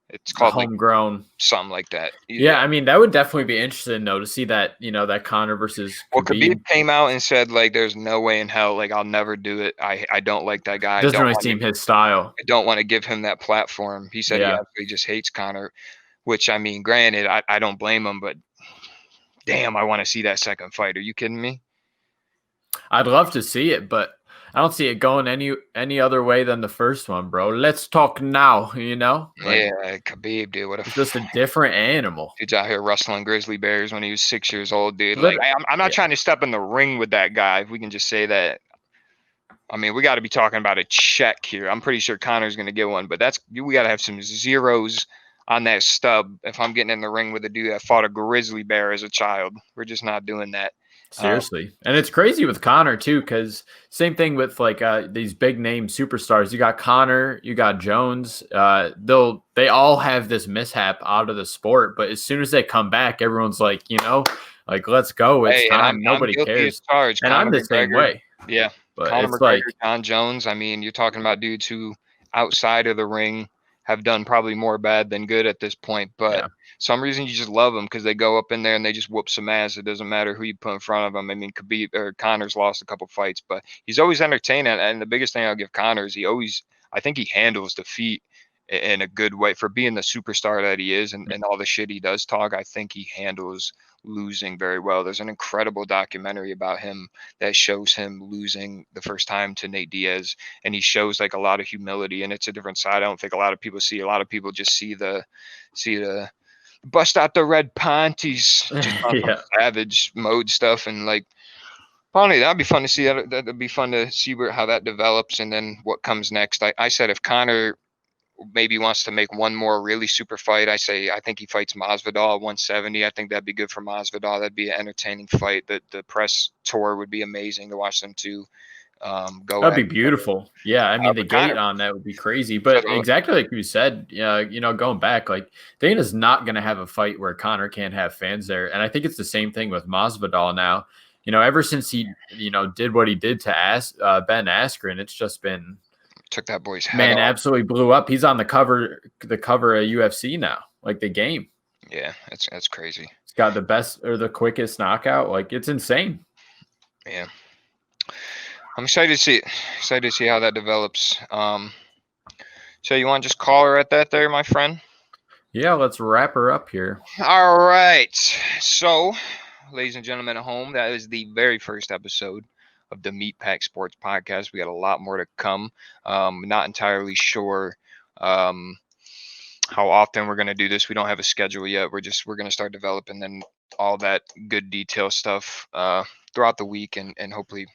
It's called Homegrown. Like, something like that. Yeah, I mean, that would definitely be interesting, though, to see that, that Conor versus Khabib. Well, Khabib came out and said, like, there's no way in hell, like, I'll never do it. I don't like that guy. Doesn't really seem his style. I don't want to give him that platform. He said he actually just hates Conor, which, I mean, granted, I don't blame him, but damn, I want to see that second fight. Are you kidding me? I'd love to see it, but I don't see it going any other way than the first one, bro. Let's talk now, Like, yeah, Khabib, dude. It's just a different animal. Dude's out here rustling grizzly bears when he was 6 years old, dude. Like, I'm not trying to step in the ring with that guy. If we can just say that. I mean, we got to be talking about a check here. I'm pretty sure Conor's going to get one, but we got to have some zeros on that stub if I'm getting in the ring with a dude that fought a grizzly bear as a child. We're just not doing that. Seriously. And it's crazy with Conor too, because same thing with like these big name superstars. You got Conor, you got Jones. They all have this mishap out of the sport, but as soon as they come back, everyone's like, like, let's go. It's time. Nobody cares. And I'm the same way. Yeah. But Conor it's McGregor, John Jones. I mean, you're talking about dudes who outside of the ring have done probably more bad than good at this point. But some reason you just love them because they go up in there and they just whoop some ass. It doesn't matter who you put in front of them. I mean, Khabib or Connor's lost a couple fights, but he's always entertaining. And the biggest thing I'll give Connor is I think he handles defeat in a good way for being the superstar that he is and all the shit he does talk. I think he handles losing very well. There's an incredible documentary about him that shows him losing the first time to Nate Diaz, and he shows like a lot of humility, and it's a different side I don't think a lot of people see. A lot of people just see the bust out the red panties, just on some savage mode stuff, and like probably that'd be fun to see. That'd be fun to see how that develops and then what comes next. I said if Connor maybe wants to make one more really super fight, I think he fights Masvidal at 170. I think that'd be good for Masvidal. That'd be an entertaining fight. The press tour would be amazing to watch them two go. That'd be beautiful. Yeah, I mean the gate on that would be crazy. But exactly like you said, going back, like Dana's not going to have a fight where Conor can't have fans there, and I think it's the same thing with Masvidal now. Ever since he did what he did to Ben Askren, it's just been. Took that boy's head off. Absolutely blew up. He's on the cover of UFC now, like the game. Yeah, that's crazy. He's got the best or the quickest knockout. Like it's insane. Yeah, I'm excited to see it. Excited to see how that develops. So you want to just call her at that there, my friend? Yeah, let's wrap her up here. All right. So, ladies and gentlemen at home, that is the very first episode of the Meat Pack Sports Podcast. We got a lot more to come. Not entirely sure how often we're going to do this. We don't have a schedule yet. We're going to start developing then all that good detail stuff throughout the week and hopefully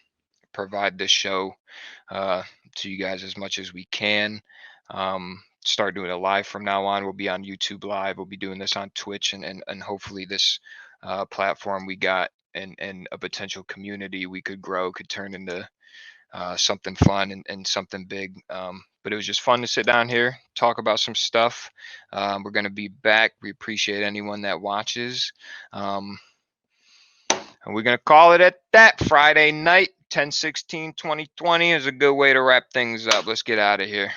provide this show to you guys as much as we can. Start doing it live from now on. We'll be on YouTube Live. We'll be doing this on Twitch and hopefully this platform we got and a potential community we could grow could turn into something fun and something big. But it was just fun to sit down here, talk about some stuff. We're going to be back. We appreciate anyone that watches. And we're going to call it at that. Friday night, 10/16/2020 is a good way to wrap things up. Let's get out of here.